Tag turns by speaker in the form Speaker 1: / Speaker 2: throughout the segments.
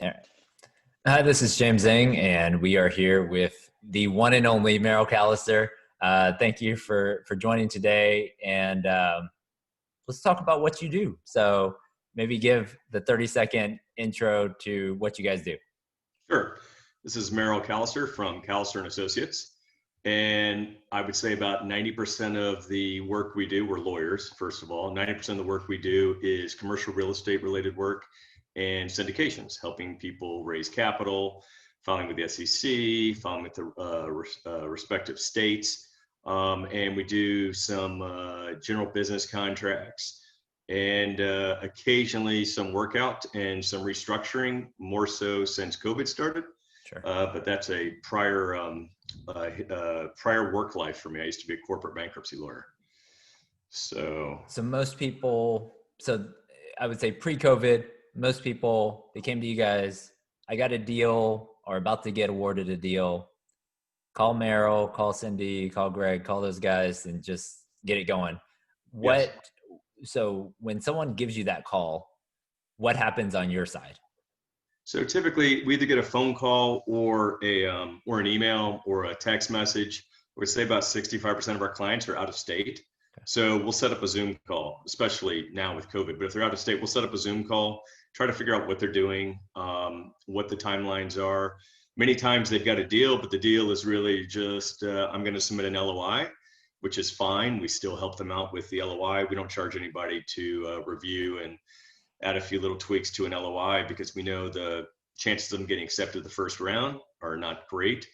Speaker 1: All right. Hi, this is James Zhang, and we are here with the one and only Merrill Kaliser. Thank you for joining today, and let's talk about what you do. So maybe give the 30-second intro to what you guys do.
Speaker 2: Sure. This is Merrill Kaliser from Kaliser and Associates. And I would say about 90% of the work we do, we're lawyers, first of all. 90% of the work we do is commercial real estate related work and syndications, helping people raise capital, filing with the SEC, filing with the respective states. And we do some general business contracts and occasionally some workout and some restructuring, more so since COVID started.
Speaker 1: Sure.
Speaker 2: But that's a prior work life for me. I used to be a corporate bankruptcy lawyer. So
Speaker 1: most people, so I would say pre-COVID, most people, they came to you guys, I got a deal or about to get awarded a deal. Call Merrill, call Cindy, call Greg, call those guys and just get it going.
Speaker 2: yes.
Speaker 1: So when someone gives you that call, what happens on your side?
Speaker 2: So typically we either get a phone call or an email or a text message. I would say about 65% of our clients are out of state.
Speaker 1: Okay.
Speaker 2: So we'll set up a Zoom call, especially now with COVID. But if they're out of state, we'll set up a Zoom call, try to figure out what they're doing, what the timelines are. Many times they've got a deal, but the deal is really just, I'm going to submit an LOI, which is fine. We still help them out with the LOI. We don't charge anybody to review and add a few little tweaks to an LOI because we know the chances of them getting accepted the first round are not great.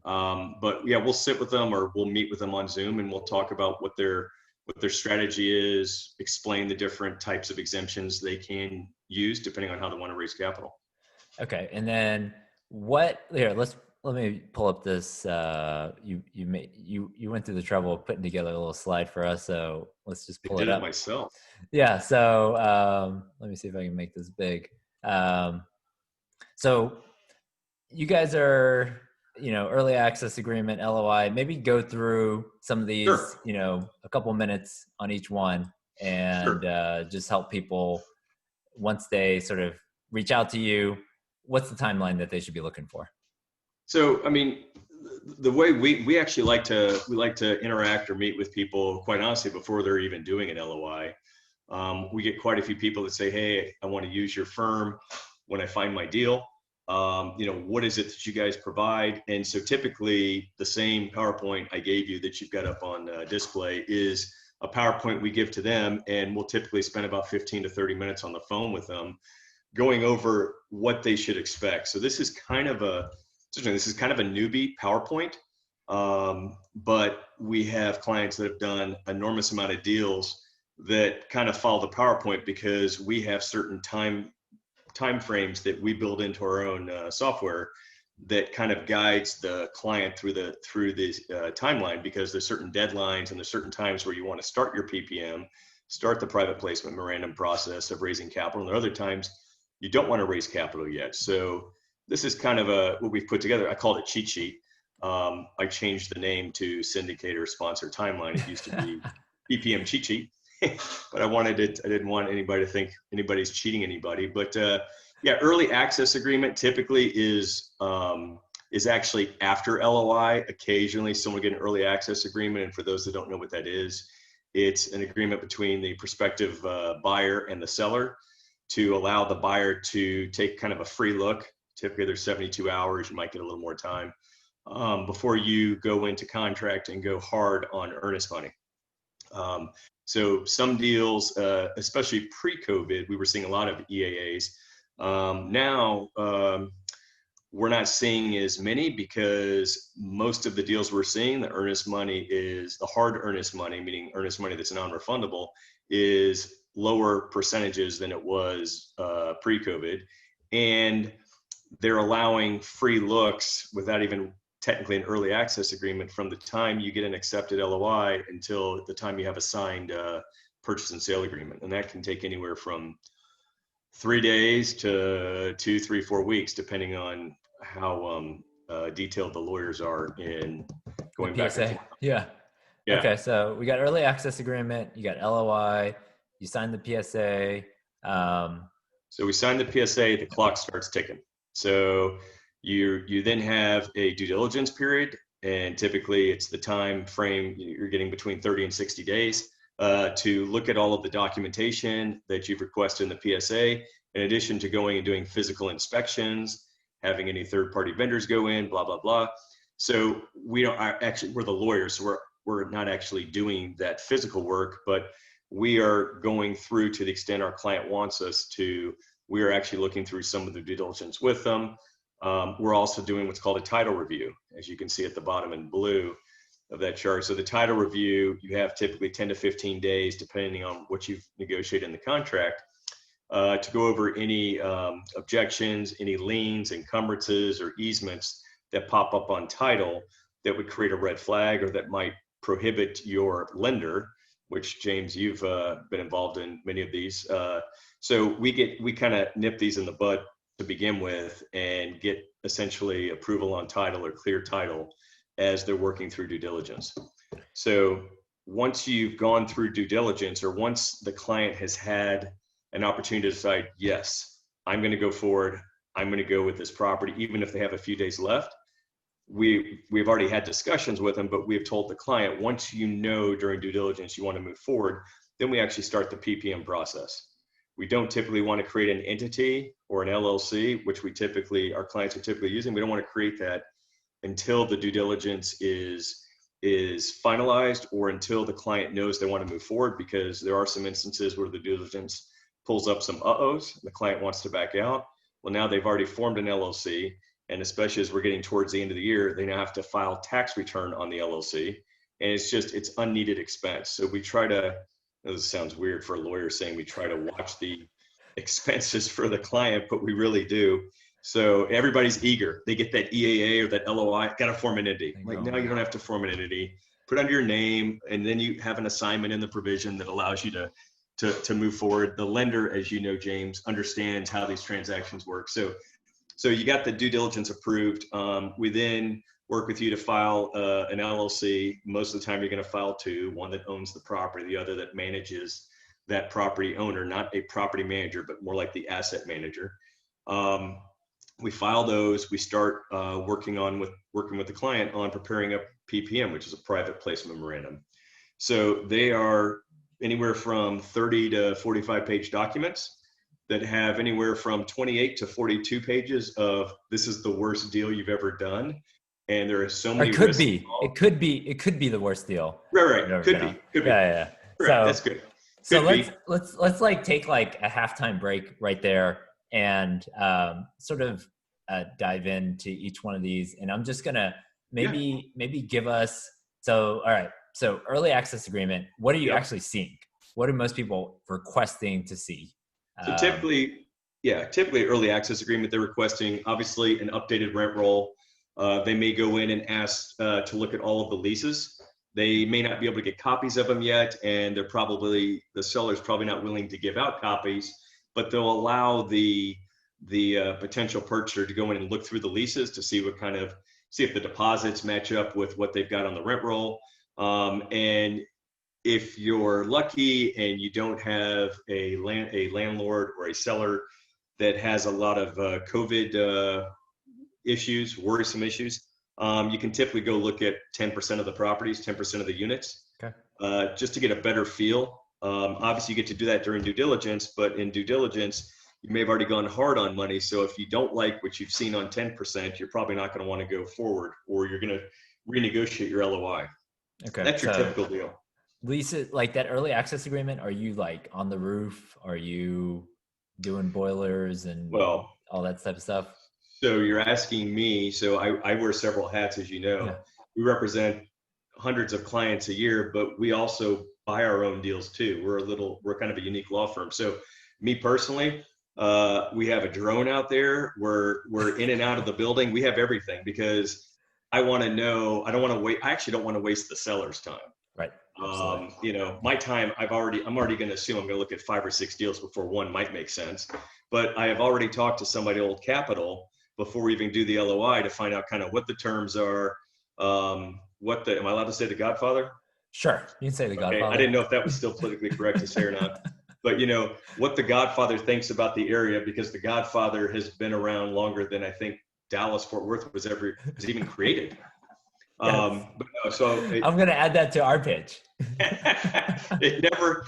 Speaker 1: Right.
Speaker 2: But yeah, we'll sit with them or we'll meet with them on Zoom and we'll talk about what their strategy is, explain the different types of exemptions they can use depending on how they want to raise capital.
Speaker 1: Okay. And then let me pull up this. You went through the trouble of putting together a little slide for us. So let's just
Speaker 2: I
Speaker 1: pull it
Speaker 2: did it
Speaker 1: up.
Speaker 2: myself.
Speaker 1: Yeah. So let me see if I can make this big. So you guys are, early access agreement, LOI, maybe go through some of these,
Speaker 2: Sure.
Speaker 1: a couple minutes on each one and
Speaker 2: Sure.
Speaker 1: just help people once they sort of reach out to you. What's the timeline that they should be looking for?
Speaker 2: So, I mean, the way we actually like to interact or meet with people, quite honestly, before they're even doing an LOI. We get quite a few people that say, "Hey, I want to use your firm when I find my deal. What is it that you guys provide?" And so, typically, the same PowerPoint I gave you that you've got up on display is a PowerPoint we give to them, and we'll typically spend about 15 to 30 minutes on the phone with them, going over what they should expect. So this is kind of a newbie PowerPoint, but we have clients that have done enormous amount of deals that kind of follow the PowerPoint because we have certain time frames that we build into our own software that kind of guides the client through the timeline, because there's certain deadlines and there's certain times where you want to start your PPM, start the private placement memorandum process of raising capital, and there are other times you don't want to raise capital yet. So this is kind of what we've put together. I called it cheat sheet. I changed the name to Syndicator Sponsor Timeline. It used to be PPM cheat sheet, but I didn't want anybody to think anybody's cheating anybody. But yeah, early access agreement typically is actually after LOI. Occasionally someone will get an early access agreement. And for those that don't know what that is, it's an agreement between the prospective buyer and the seller to allow the buyer to take kind of a free look. Typically there's 72 hours, you might get a little more time before you go into contract and go hard on earnest money. So some deals, especially pre-COVID, we were seeing a lot of EAAs. Now we're not seeing as many because most of the deals we're seeing, the earnest money is the hard earnest money, meaning earnest money that's non-refundable, is lower percentages than it was pre-COVID. And they're allowing free looks without even technically an early access agreement from the time you get an accepted LOI until the time you have a signed purchase and sale agreement. And that can take anywhere from 3 days to 2, 3, 4 weeks, depending on how detailed the lawyers are in going
Speaker 1: The
Speaker 2: back and
Speaker 1: PSA.
Speaker 2: forth.
Speaker 1: Yeah.
Speaker 2: Yeah.
Speaker 1: Okay. So we got early access agreement, you got LOI, you signed the PSA.
Speaker 2: So we signed the PSA, the clock starts ticking. So you then have a due diligence period, and typically it's the time frame you're getting between 30 and 60 days to look at all of the documentation that you've requested in the PSA, in addition to going and doing physical inspections, having any third-party vendors go in, blah, blah, blah. So we don't actually, we're the lawyers, so we're not actually doing that physical work, but we are going through, to the extent our client wants us to, we are actually looking through some of the due diligence with them. We're also doing what's called a title review, as you can see at the bottom in blue of that chart. So the title review, you have typically 10 to 15 days, depending on what you've negotiated in the contract, to go over any objections, any liens, encumbrances, or easements that pop up on title that would create a red flag or that might prohibit your lender, which, James, you've been involved in many of these. So we kind of nip these in the bud to begin with and get essentially approval on title or clear title as they're working through due diligence. So once you've gone through due diligence, or once the client has had an opportunity to decide, yes, I'm going to go forward, I'm going to go with this property, even if they have a few days left, we've already had discussions with them, but we've told the client, once you know during due diligence you want to move forward, then we actually start the PPM process. We don't typically want to create an entity or an LLC, which our clients are typically using. We don't want to create that until the due diligence is finalized, or until the client knows they want to move forward, because there are some instances where the due diligence pulls up some uh-ohs, the client wants to back out. Well, now they've already formed an LLC, and especially as we're getting towards the end of the year, they now have to file tax return on the LLC, and it's unneeded expense. So we try to, this sounds weird for a lawyer saying we try to watch the expenses for the client, but we really do. So everybody's eager. They get that EAA or that LOI, got to form an entity. Like, no, you don't have to form an entity. Put under your name, and then you have an assignment in the provision that allows you to move forward. The lender, as you know, James, understands how these transactions work. So you got the due diligence approved. We then work with you to file an LLC. Most of the time you're going to file two, one that owns the property, the other that manages that property owner, not a property manager, but more like the asset manager. We file those. We start working with the client on preparing a PPM, which is a private placement memorandum. So they are anywhere from 30 to 45 page documents that have anywhere from 28 to 42 pages of, this is the worst deal you've ever done. And there are so many risks involved.
Speaker 1: It could be the worst deal.
Speaker 2: Right. Could be.
Speaker 1: Yeah.
Speaker 2: Correct. So that's good.
Speaker 1: So let's like take like a halftime break right there and sort of dive into each one of these. And I'm just gonna maybe give us, all right. So early access agreement, what are you actually seeing? What are most people requesting to see?
Speaker 2: So typically early access agreement, they're requesting obviously an updated rent roll. They may go in and ask to look at all of the leases. They may not be able to get copies of them yet, and the seller's probably not willing to give out copies, but they'll allow the potential purchaser to go in and look through the leases to see if the deposits match up with what they've got on the rent roll. And if you're lucky and you don't have a landlord or a seller that has a lot of COVID issues, worrisome issues, you can typically go look at 10% of the properties, 10% of the units, just to get a better feel. Obviously, you get to do that during due diligence, but in due diligence, you may have already gone hard on money. So if you don't like what you've seen on 10%, you're probably not going to want to go forward, or you're going to renegotiate your LOI. Okay, that's your typical deal.
Speaker 1: Lisa, like that early access agreement, are you like on the roof? Are you doing boilers and all that type of stuff?
Speaker 2: So you're asking me, so I wear several hats, as you know. Yeah. We represent hundreds of clients a year, but we also buy our own deals too. We're kind of a unique law firm. So me personally, we have a drone out there. We're in and out of the building. We have everything, because I want to know, I actually don't want to waste the seller's time.
Speaker 1: Right.
Speaker 2: My time, I'm already going to assume I'm going to look at 5 or 6 deals before one might make sense. But I have already talked to somebody at Old Capital before we even do the LOI to find out kind of what the terms are. Am I allowed to say the Godfather?
Speaker 1: Sure, you can say the Godfather.
Speaker 2: I didn't know if that was still politically correct to say or not. but what the Godfather thinks about the area, because the Godfather has been around longer than I think Dallas Fort Worth was even created.
Speaker 1: Yes.
Speaker 2: But no, so
Speaker 1: I'm going to add that to our pitch.
Speaker 2: it never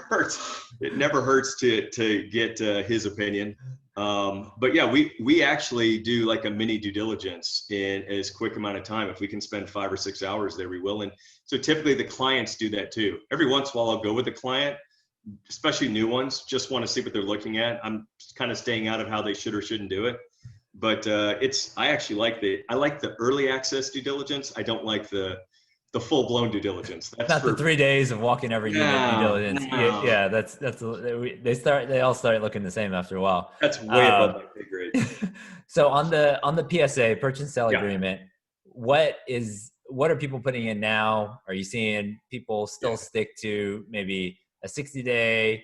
Speaker 2: hurts. It never hurts to get his opinion. But yeah, we actually do like a mini due diligence in as quick amount of time. If we can spend 5 or 6 hours there, we will. And so typically the clients do that too. Every once in a while I'll go with the client, especially new ones, just want to see what they're looking at. I'm kind of staying out of how they should or shouldn't do it. But I actually like the early access due diligence. I don't like the full blown due diligence. That's
Speaker 1: not
Speaker 2: for
Speaker 1: the 3 days of walking every unit due diligence.
Speaker 2: No.
Speaker 1: Yeah, they all start looking the same after a while.
Speaker 2: That's way above my pay grade.
Speaker 1: So on the PSA, purchase and sale
Speaker 2: Yeah.
Speaker 1: agreement, what are people putting in now? Are you seeing people still stick to maybe a 60-day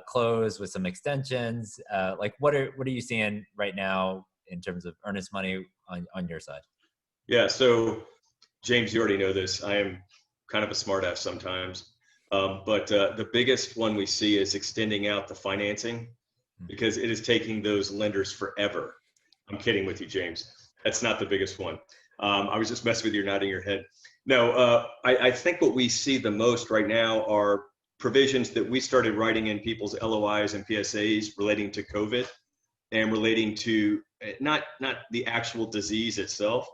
Speaker 1: close with some extensions? Like what are you seeing right now in terms of earnest money on your side?
Speaker 2: Yeah. So James, you already know this. I am kind of a smart ass sometimes. But the biggest one we see is extending out the financing, because it is taking those lenders forever. I'm kidding with you, James. That's not the biggest one. I was just messing with you, nodding your head. No, I think what we see the most right now are provisions that we started writing in people's LOIs and PSAs relating to COVID and relating to not the actual disease itself,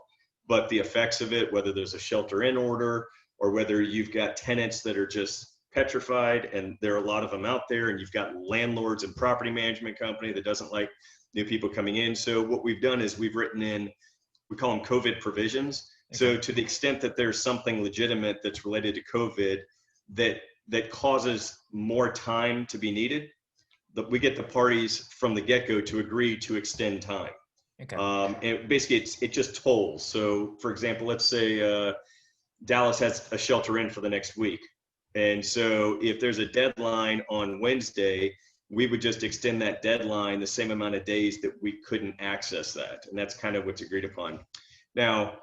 Speaker 2: but the effects of it, whether there's a shelter in order or whether you've got tenants that are just petrified, and there are a lot of them out there, and you've got landlords and property management company that doesn't like new people coming in. So what we've done is we've written in, we call them COVID provisions. Okay. So to the extent that there's something legitimate that's related to COVID that causes more time to be needed, we get the parties from the get-go to agree to extend time. Okay. And basically it just tolls. So for example, let's say Dallas has a shelter in for the next week. And so if there's a deadline on Wednesday, we would just extend that deadline the same amount of days that we couldn't access that. And that's kind of what's agreed upon. Now,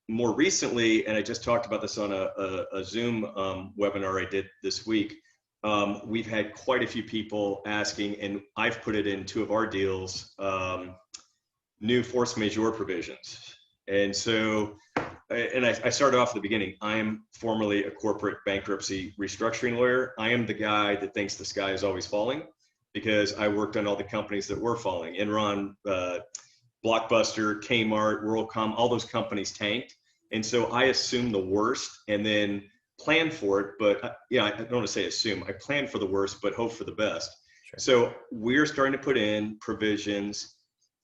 Speaker 2: more recently, and I just talked about this on a Zoom webinar I did this week, we've had quite a few people asking, and I've put it in 2 of our deals, new force majeure provisions. And so, and I started off at the beginning. I am formerly a corporate bankruptcy restructuring lawyer. I am the guy that thinks the sky is always falling, because I worked on all the companies that were falling. Enron, Blockbuster, Kmart, WorldCom, all those companies tanked. And so I assumed the worst and then planned for it. But I don't want to say assume. I planned for the worst, but hope for the best. Sure. So we're starting to put in provisions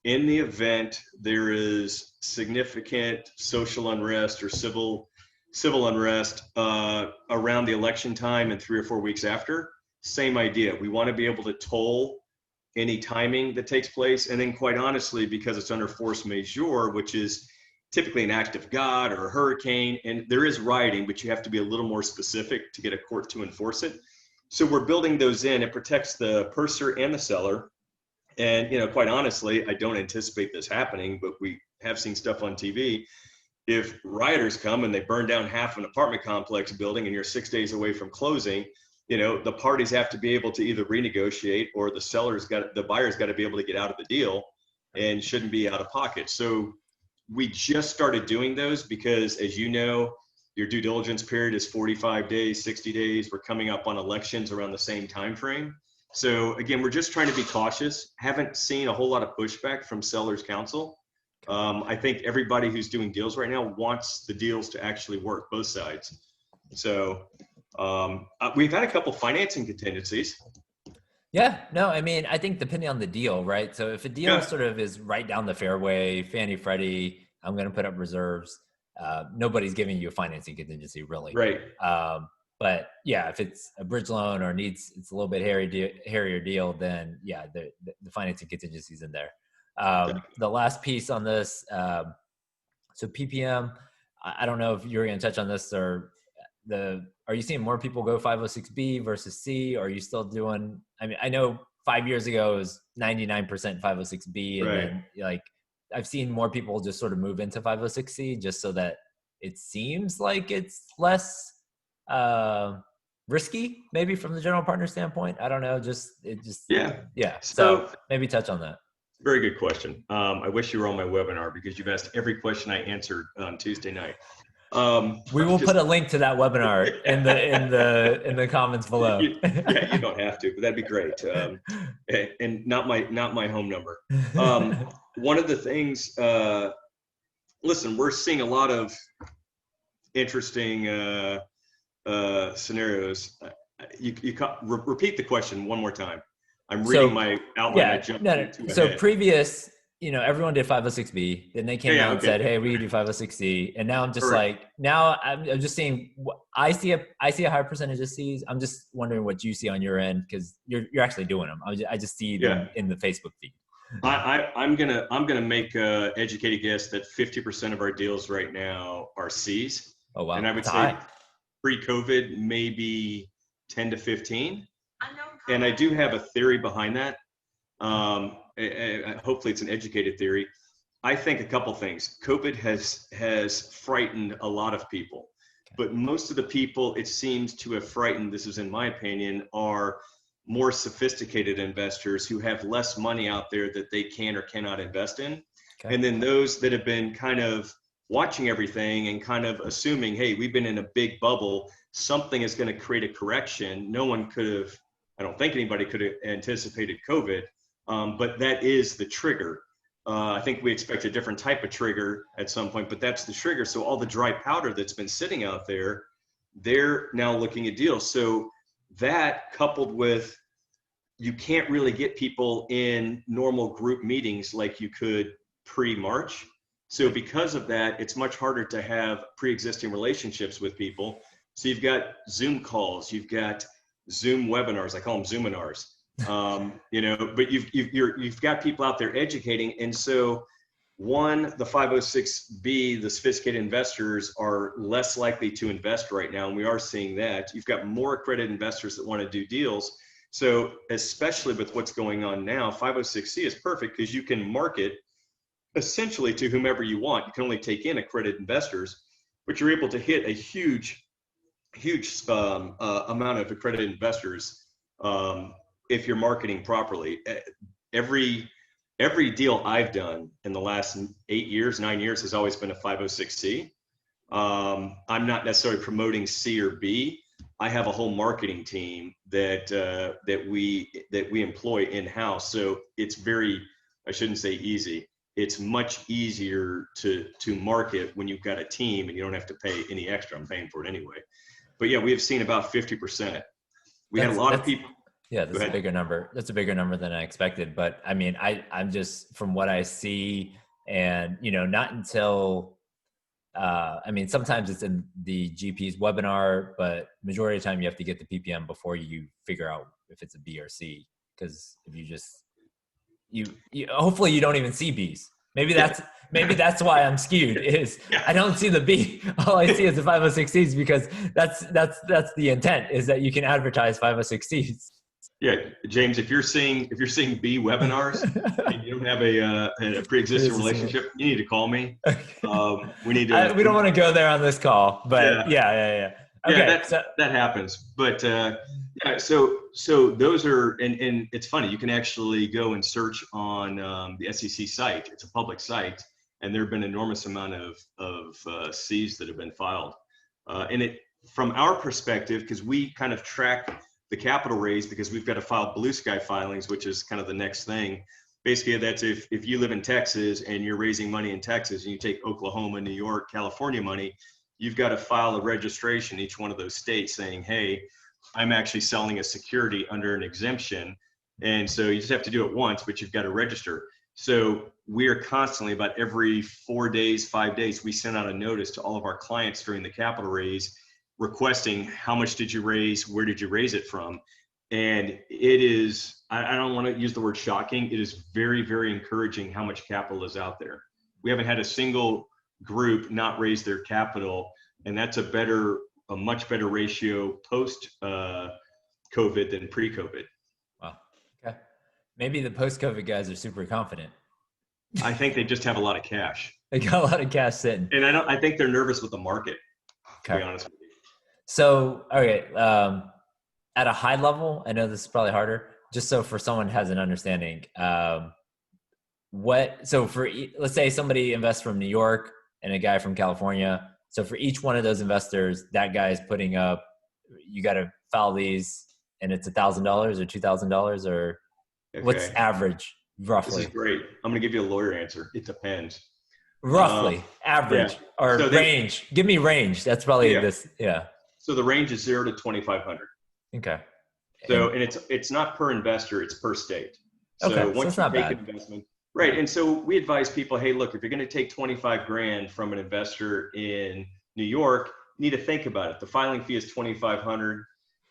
Speaker 2: in the event there is significant social unrest or civil unrest around the election time and 3 or 4 weeks after. Same idea. We want to be able to toll any timing that takes place. And then quite honestly, because it's under force majeure, which is typically an act of God or a hurricane, and there is rioting, but you have to be a little more specific to get a court to enforce it. So we're building those in. It protects the purchaser and the seller. And, quite honestly, I don't anticipate this happening, but we have seen stuff on TV. If rioters come and they burn down half an apartment complex building and you're 6 days away from closing, the parties have to be able to either renegotiate, or the buyer's got to be able to get out of the deal and shouldn't be out of pocket. So we just started doing those because, as you know, your due diligence period is 45 days, 60 days. We're coming up on elections around the same time frame. So again, we're just trying to be cautious. Haven't seen a whole lot of pushback from sellers counsel. I think everybody who's doing deals right now wants the deals to actually work, both sides. So we've had a couple financing contingencies.
Speaker 1: Yeah, no, I mean, I think depending on the deal, right? So if a deal sort of is right down the fairway, Fannie, Freddie, I'm going to put up reserves. Nobody's giving you a financing contingency, really.
Speaker 2: Right.
Speaker 1: But yeah, if it's a bridge loan or it's a little bit hairier deal, then yeah, the financing contingency is in there. The last piece on this, so PPM, I don't know if you were going to touch on this, or are you seeing more people go 506B versus C? Or are you still doing, I mean, I know 5 years ago it was 99% 506B, and then like I've seen more people just sort of move into 506C just so that it seems like it's less risky, maybe from the general partner standpoint. I don't know.
Speaker 2: Yeah.
Speaker 1: Yeah. So
Speaker 2: So
Speaker 1: maybe touch on that.
Speaker 2: very good question. I wish you were on my webinar because you've asked every question I answered on Tuesday night.
Speaker 1: We will put a link to that webinar in the comments below.
Speaker 2: Yeah, you don't have to, but that'd be great. And not my home number. One of the things, listen, we're seeing a lot of interesting scenarios. Repeat the question one more time. I'm reading my outline. I jumped too
Speaker 1: So
Speaker 2: ahead.
Speaker 1: previous, everyone did 506B. Then they came out and said, "Hey, we can do 506C." And now I'm just I'm just seeing. I see a higher percentage of Cs. I'm just wondering what you see on your end because you're actually doing them. I just see them in the Facebook feed.
Speaker 2: I'm gonna make a educated guess that 50% of our deals right now are Cs.
Speaker 1: Oh wow!
Speaker 2: And I would say pre-COVID maybe 10 to 15. And I do have a theory behind that. Hopefully it's an educated theory. I think a couple things. COVID has frightened a lot of people, but most of the people it seems to have frightened, this is in my opinion, are more sophisticated investors who have less money out there that they can or cannot invest in. Okay. And then those that have been kind of watching everything and kind of assuming, hey, we've been in a big bubble, something is going to create a correction. No one could have, I don't think anybody could have anticipated COVID, but that is the trigger. I think we expect a different type of trigger at some point, but that's the trigger. So all the dry powder that's been sitting out there, they're now looking at deals. So that coupled with, you can't really get people in normal group meetings like you could pre-March. So because of that, it's much harder to have pre-existing relationships with people. So you've got Zoom calls, you've got Zoom webinars, I call them Zoominars, but you've got people out there educating. And so the 506B, the sophisticated investors are less likely to invest right now. And we are seeing that. You've got more accredited investors that want to do deals. So especially with what's going on now, 506C is perfect because you can market essentially to whomever you want. You can only take in accredited investors, but you're able to hit a huge amount of accredited investors if you're marketing properly. Every deal I've done in the last 9 years has always been a 506C. I'm not necessarily promoting C or B. I have a whole marketing team that we employ in-house. So it's I shouldn't say easy. It's much easier to market when you've got a team and you don't have to pay any extra. I'm paying for it anyway. But yeah, we have seen about 50%. We had a lot of people.
Speaker 1: Yeah, that's a bigger number. That's a bigger number than I expected. But I mean, I'm just from what I see, and not until sometimes it's in the GP's webinar, but majority of the time you have to get the PPM before you figure out if it's a B or C. Because if you just hopefully you don't even see Bs. Maybe that's why I'm skewed. I don't see the B. All I see is the 506Cs because that's the intent, is that you can advertise 506Cs.
Speaker 2: Yeah, James, if you're seeing B webinars and you don't have a pre-existing relationship, you need to call me. We need to.
Speaker 1: We don't want to go there on this call, but yeah. Okay,
Speaker 2: that happens. But so those are, and it's funny. You can actually go and search on the SEC site. It's a public site, and there have been an enormous amount of Cs that have been filed. And it, from our perspective, because we kind of track the capital raise, because we've got to file blue sky filings, which is kind of the next thing. Basically, that's if you live in Texas and you're raising money in Texas and you take Oklahoma, New York, California money, you've got to file a registration in each one of those states saying, hey, I'm actually selling a security under an exemption. And so you just have to do it once, but you've got to register. So we're constantly, about every 4 days, 5 days, we send out a notice to all of our clients during the capital raise requesting how much did you raise, where did you raise it from? And it is, I don't want to use the word shocking, it is very, very encouraging how much capital is out there. We haven't had a single group not raise their capital, and that's a much better ratio post COVID than pre-COVID.
Speaker 1: Wow. Okay. Maybe the post-COVID guys are super confident.
Speaker 2: I think they just have a lot of cash.
Speaker 1: They got a lot of cash sitting.
Speaker 2: And I think they're nervous with the market, to be honest with you.
Speaker 1: So, okay. at a high level, I know this is probably harder, just so for someone has an understanding, let's say somebody invests from New York and a guy from California. So for each one of those investors, that guy is putting up, you got to file these, and it's $1,000 or $2,000, or what's
Speaker 2: Okay.
Speaker 1: average
Speaker 2: This is
Speaker 1: roughly?
Speaker 2: great. I'm going to give you a lawyer answer. It depends.
Speaker 1: Roughly
Speaker 2: Yeah.
Speaker 1: average or
Speaker 2: So
Speaker 1: range. Give me range. That's probably
Speaker 2: yeah.
Speaker 1: this. Yeah.
Speaker 2: So the range is 0 to 2,500.
Speaker 1: Okay.
Speaker 2: So,
Speaker 1: And
Speaker 2: and it's not per investor, it's per state.
Speaker 1: okay,
Speaker 2: So
Speaker 1: so
Speaker 2: once
Speaker 1: it's
Speaker 2: you
Speaker 1: not
Speaker 2: take
Speaker 1: bad.
Speaker 2: an investment, right?
Speaker 1: Yeah.
Speaker 2: And so we advise people, hey, look, if you're going to take 25 grand from an investor in New York, you need to think about it. The filing fee is 2,500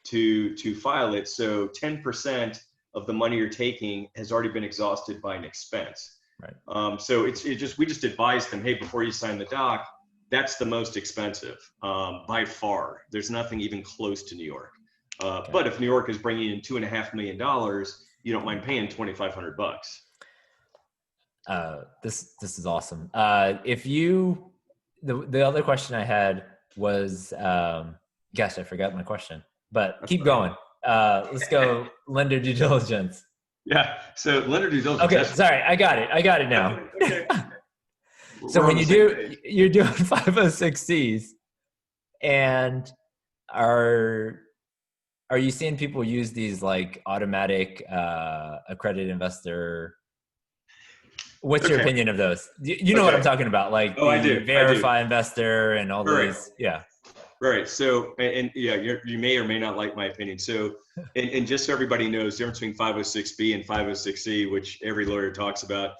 Speaker 2: to file it. So 10% of the money you're taking has already been exhausted by an expense.
Speaker 1: Right.
Speaker 2: So we just advise them, hey, before you sign the doc, that's the most expensive by far. There's nothing even close to New York.
Speaker 1: Okay.
Speaker 2: But if New York is bringing in $2.5 million, you don't mind paying $2,500.
Speaker 1: This is awesome. If you, the other question I had was, gosh, I forgot my question, but
Speaker 2: That's
Speaker 1: keep
Speaker 2: all right.
Speaker 1: going. Let's go lender due diligence.
Speaker 2: Yeah. So lender due diligence.
Speaker 1: Okay. Sorry. I got it now.
Speaker 2: Okay.
Speaker 1: So
Speaker 2: We're on
Speaker 1: when
Speaker 2: the same page.
Speaker 1: you're doing 506Cs, and are you seeing people use these like automatic accredited investor? What's your
Speaker 2: Okay.
Speaker 1: opinion of those? You know what I'm
Speaker 2: Okay.
Speaker 1: talking about, like
Speaker 2: Oh, I
Speaker 1: the
Speaker 2: do. I do.
Speaker 1: verify investor and all
Speaker 2: All right.
Speaker 1: these. Yeah.
Speaker 2: Right. So, and yeah, you may or may not like my opinion. So, and just so everybody knows, the difference between 506B and 506C, which every lawyer talks about,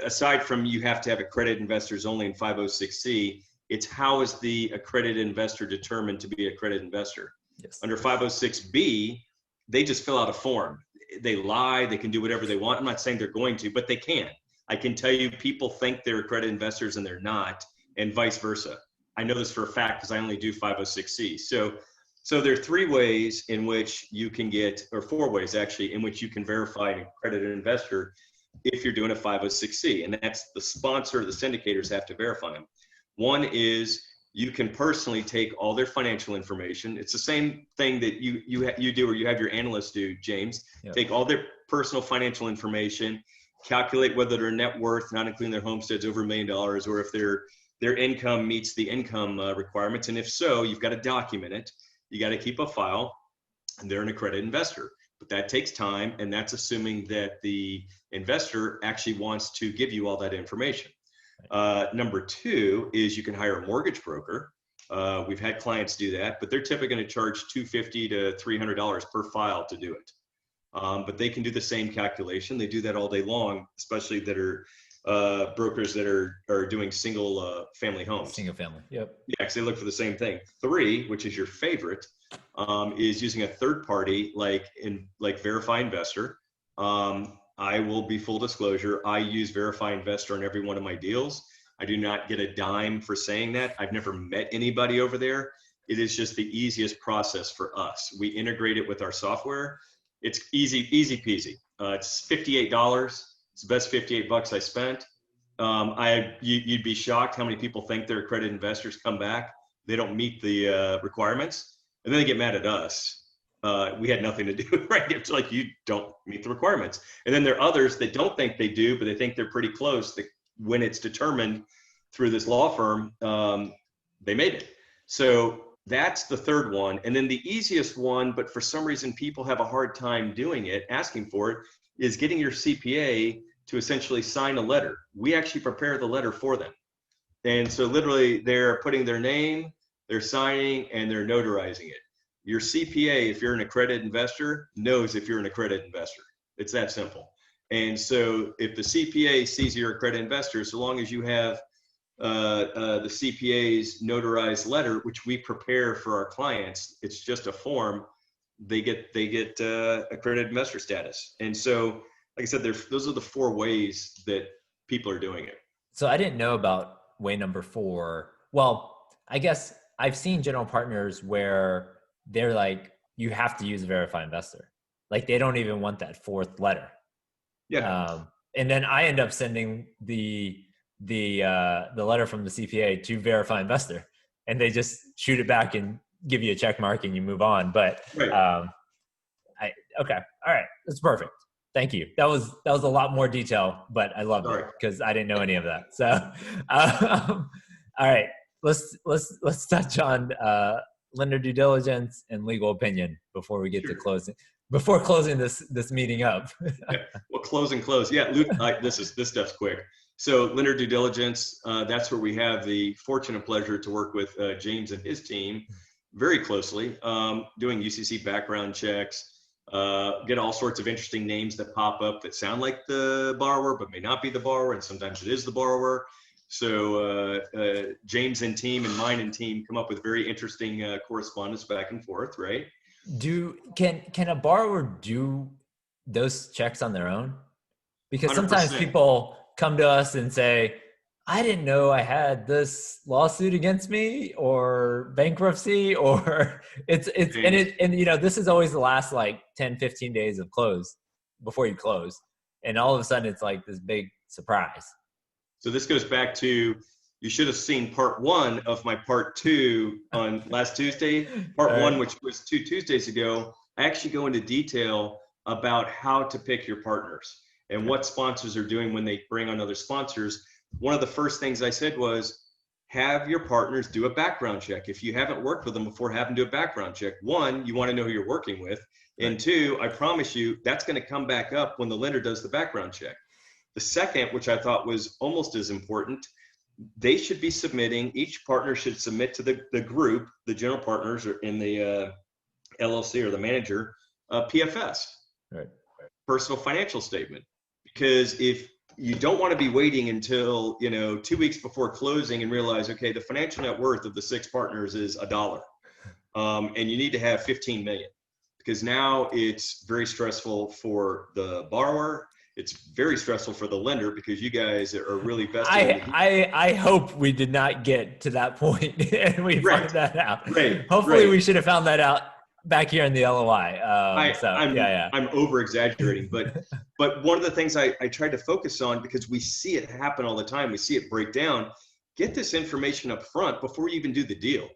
Speaker 2: aside from you have to have accredited investors only in 506C, it's how is the accredited investor determined to be an accredited investor?
Speaker 1: Yes.
Speaker 2: Under 506B, they just fill out a form. They lie, they can do whatever they want. I'm not saying they're going to, but they can. I can tell you people think they're accredited investors and they're not, and vice versa. I know this for a fact because I only do 506C. So there are 3 ways in which you can get, or 4 ways actually, in which you can verify an accredited investor if you're doing a 506C, and that's the sponsor, the syndicators have to verify them. One is you can personally take all their financial information. It's the same thing that you do, or you have your analysts do, James. Yep. Take all their personal financial information, calculate whether their net worth, not including their homesteads, over $1 million, or if their income meets the income requirements. And if so, you've got to document it. You got to keep a file, and they're an accredited investor. But that takes time, and that's assuming that the investor actually wants to give you all that information. Number 2 is you can hire a mortgage broker. We've had clients do that, but they're typically going to charge $250 to $300 per file to do it. But they can do the same calculation. They do that all day long, especially that are brokers that are doing single family homes.
Speaker 1: Single family. Yep.
Speaker 2: Yeah, because they look for the same thing. 3, which is your favorite, is using a third party like Verify Investor. I will be full disclosure. I use Verify Investor on every one of my deals. I do not get a dime for saying that. I've never met anybody over there. It is just the easiest process for us. We integrate it with our software. It's easy peasy. It's $58. It's the best $58 I spent. You'd be shocked how many people think they're accredited investors, come back, they don't meet the requirements, and then they get mad at us. We had nothing to do with it, right? It's like, you don't meet the requirements. And then there are others that don't think they do, but they think they're pretty close. When it's determined through this law firm, they made it. So that's the third one. And then the easiest one, but for some reason people have a hard time doing it, asking for it, is getting your CPA to essentially sign a letter. We actually prepare the letter for them. And so literally they're putting their name, they're signing, and they're notarizing it. Your CPA, if you're an accredited investor, knows if you're an accredited investor. It's that simple. And so if the CPA sees you're an accredited investor, so long as you have the CPA's notarized letter, which we prepare for our clients, it's just a form, they get accredited investor status. And so, like I said, those are the 4 ways that people are doing it.
Speaker 1: So I didn't know about way number 4. Well, I guess I've seen general partners where they're like, you have to use a Verify Investor. Like they don't even want that 4th letter.
Speaker 2: Yeah.
Speaker 1: And then I end up sending the letter from the CPA to Verify Investor, and they just shoot it back and give you a check mark and you move on. But
Speaker 2: Right.
Speaker 1: okay, all right, that's perfect. Thank you. That was a lot more detail, but I loved it
Speaker 2: Sorry.
Speaker 1: because I didn't know any of that. So, all right, let's touch on lender due diligence and legal opinion before we get to
Speaker 2: Sure.
Speaker 1: closing. Before closing this meeting up.
Speaker 2: Yeah. Well, close. Yeah, Luke, this stuff's quick. So lender due diligence, that's where we have the fortune and pleasure to work with James and his team very closely, doing UCC background checks, get all sorts of interesting names that pop up that sound like the borrower, but may not be the borrower, and sometimes it is the borrower. So James and team and mine and team come up with very interesting correspondence back and forth, right?
Speaker 1: Can a borrower do those checks on their own? Because sometimes
Speaker 2: 100%.
Speaker 1: people come to us and say, I didn't know I had this lawsuit against me or bankruptcy or and you know, this is always the last like 10, 15 days of close before you close. And all of a sudden it's like this big surprise.
Speaker 2: So this goes back to, you should have seen part 1 of my part 2 on last Tuesday. Part 1, which was 2 Tuesdays ago, I actually go into detail about how to pick your partners and what sponsors are doing when they bring on other sponsors. One of the first things I said was, have your partners do a background check. If you haven't worked with them before, have them do a background check. 1, you want to know who you're working with. And 2, I promise you, that's going to come back up when the lender does the background check. The second, which I thought was almost as important, they should be submitting, each partner should submit to the group, the general partners or in the LLC or the manager, PFS, personal financial statement. Because if you don't want to be waiting until, 2 weeks before closing and realize, okay, the financial net worth of the 6 partners is $1. And you need to have 15 million, because now it's very stressful for the borrower. It's very stressful for the lender because you guys are really vested.
Speaker 1: I hope we did not get to that point and we find that out. Hopefully we should have found that out back here in the LOI.
Speaker 2: I'm over exaggerating, but one of the things I tried to focus on, because we see it happen all the time, we see it break down, get this information up front before you even do the deal.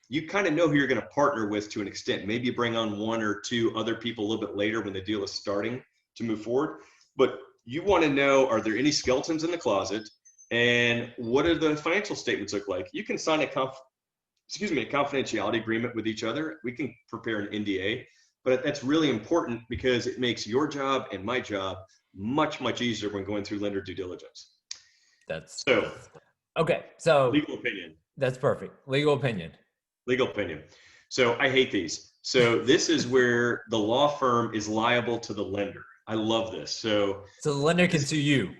Speaker 2: You kind of know who you're going to partner with to an extent. Maybe you bring on 1 or 2 other people a little bit later when the deal is starting to move forward. But you want to know, are there any skeletons in the closet? And what do the financial statements look like? You can sign a confidentiality agreement with each other. We can prepare an NDA, but that's really important because it makes your job and my job much, much easier when going through lender due diligence.
Speaker 1: Okay. So
Speaker 2: legal opinion.
Speaker 1: That's perfect. Legal opinion.
Speaker 2: So I hate these. So this is where the law firm is liable to the lender. I love this. So
Speaker 1: the lender can sue you.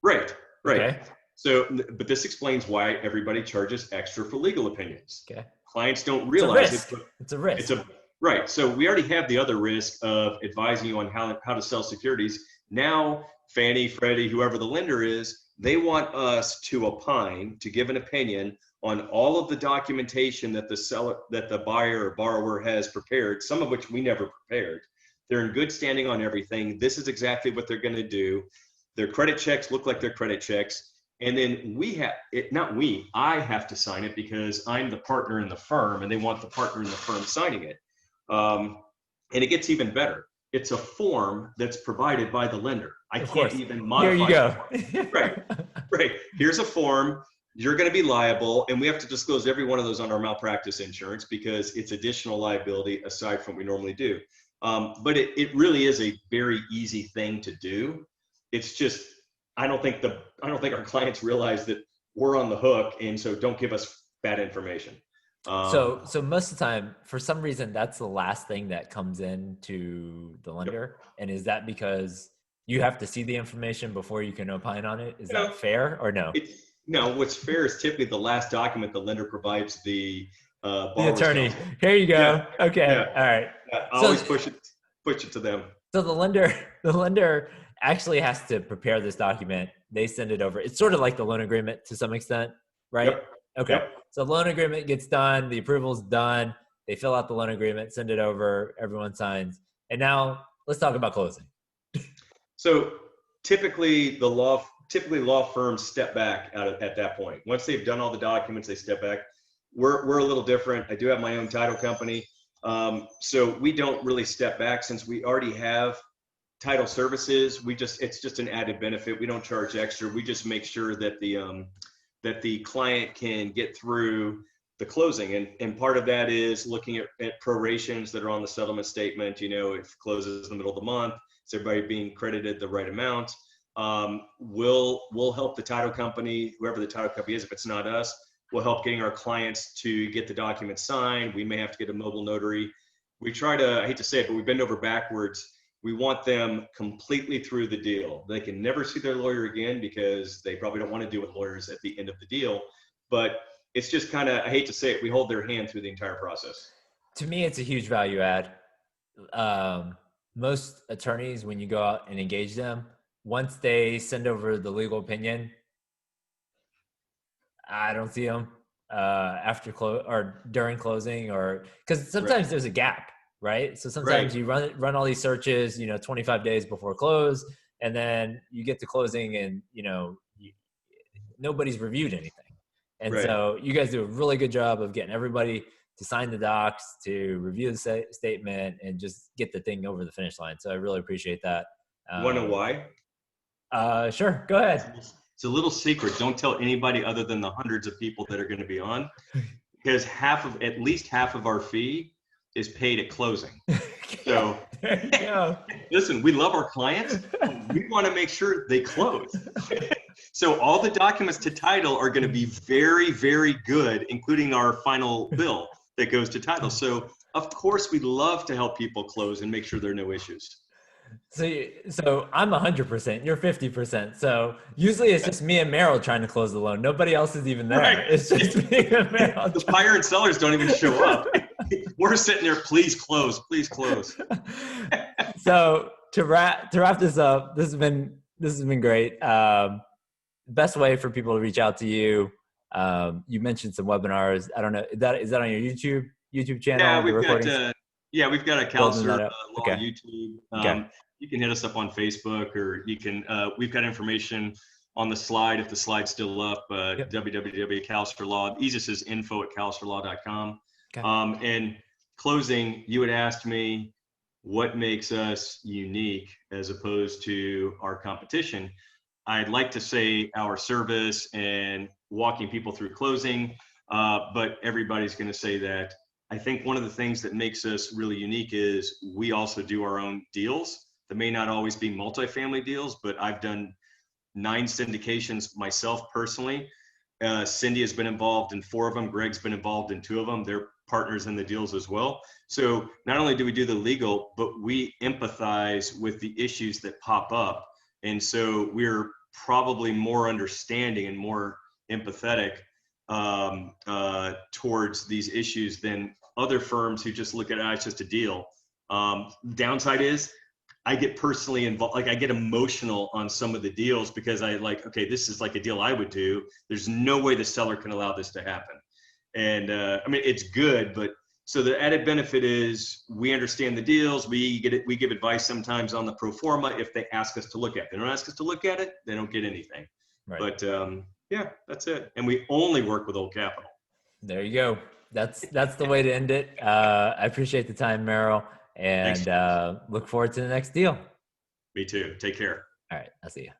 Speaker 2: Right.
Speaker 1: Okay.
Speaker 2: So, but this explains why everybody charges extra for legal opinions.
Speaker 1: Okay.
Speaker 2: Clients don't realize
Speaker 1: it's a risk.
Speaker 2: Right. So we already have the other risk of advising you on how to sell securities. Now, Fannie, Freddie, whoever the lender is, they want us to opine, to give an opinion on all of the documentation that the buyer or borrower has prepared, some of which we never prepared. They're in good standing on everything. This is exactly what they're going to do. Their credit checks look like their credit checks. And then I have to sign it because I'm the partner in the firm and they want the partner in the firm signing it. And it gets even better. It's a form that's provided by the lender. I can't even modify it.
Speaker 1: Here you go.
Speaker 2: Right. Here's a form. You're going to be liable. And we have to disclose every one of those on our malpractice insurance because it's additional liability aside from what we normally do. But it really is a very easy thing to do. It's just, I don't think our clients realize that we're on the hook, and so don't give us bad information.
Speaker 1: So most of the time, for some reason, that's the last thing that comes in to the lender. Yep. And is that because you have to see the information before you can opine on it? Is that fair or no?
Speaker 2: No, what's fair is typically the last document the lender provides the
Speaker 1: attorney. Counsel. Here you go. Yeah. Okay. Yeah. All right.
Speaker 2: Yeah. I always push it to them.
Speaker 1: So the lender actually has to prepare this document. They send it over. It's sort of like the loan agreement to some extent, right?
Speaker 2: Yep.
Speaker 1: Okay.
Speaker 2: Yep.
Speaker 1: So loan agreement gets done. The approval's done. They fill out the loan agreement, send it over. Everyone signs. And now let's talk about closing.
Speaker 2: So typically law firms step back at that point. Once they've done all the documents, they step back. we're a little different. I do have my own title company. So we don't really step back since we already have title services. It's just an added benefit. We don't charge extra. We just make sure that the client can get through the closing. And part of that is looking at prorations that are on the settlement statement. You know, if it closes in the middle of the month, is everybody being credited the right amount? We'll help the title company, whoever the title company is. If it's not us, we'll help getting our clients to get the documents signed. We may have to get a mobile notary. We try to, I hate to say it, but we bend over backwards. We want them completely through the deal. They can never see their lawyer again because they probably don't want to deal with lawyers at the end of the deal. But it's just kind of, I hate to say it, we hold their hand through the entire process.
Speaker 1: To me, it's a huge value add. Most attorneys, when you go out and engage them, once they send over the legal opinion, I don't see them after or during closing, or because sometimes there's a gap, right? So sometimes you run all these searches, 25 days before close, and then you get to closing and nobody's reviewed anything. And so you guys do a really good job of getting everybody to sign the docs, to review the statement, and just get the thing over the finish line. So I really appreciate that.
Speaker 2: You want to know why?
Speaker 1: Sure. Go ahead.
Speaker 2: It's a little secret. Don't tell anybody other than the hundreds of people that are going to be on, because at least half of our fee is paid at closing. So listen, we love our clients. We want to make sure they close. So all the documents to title are going to be very, very good, including our final bill that goes to title. So of course, we love to help people close and make sure there are no issues.
Speaker 1: So I'm 100%, you're 50%. So usually it's just me and Merrill trying to close the loan. Nobody else is even there. Right. It's just me and Merrill.
Speaker 2: The buyer and sellers don't even show up. We're sitting there, please close, please close.
Speaker 1: So to wrap this up, this has been great. Best way for people to reach out to you. You mentioned some webinars. I don't know. Is that on your YouTube channel?
Speaker 2: Yeah, we've got a Kaliser on YouTube. You can hit us up on Facebook, or you can. We've got information on the slide, if the slide's still up. www.kaliserlaw. Easiest is info@kaliserlaw.com. And closing, you had asked me what makes us unique as opposed to our competition. I'd like to say our service and walking people through closing, but everybody's going to say that. I think one of the things that makes us really unique is we also do our own deals. That may not always be multifamily deals, but I've done 9 syndications myself personally. Cindy has been involved in 4 of them. Greg's been involved in 2 of them. They're partners in the deals as well. So not only do we do the legal, but we empathize with the issues that pop up. And so we're probably more understanding and more empathetic towards these issues than other firms who just look at it as just a deal. Downside is I get personally involved, like I get emotional on some of the deals because okay, this is like a deal I would do. There's no way the seller can allow this to happen. And I mean, it's good, but so the added benefit is we understand the deals. We give advice sometimes on the pro forma if they ask us to look at it. If they don't ask us to look at it, they don't get anything. Right. But yeah, that's it. And we only work with Old Capital.
Speaker 1: There you go. That's the way to end it. I appreciate the time, Merrill, and look forward to the next deal.
Speaker 2: Me too. Take care.
Speaker 1: All right. I'll see you.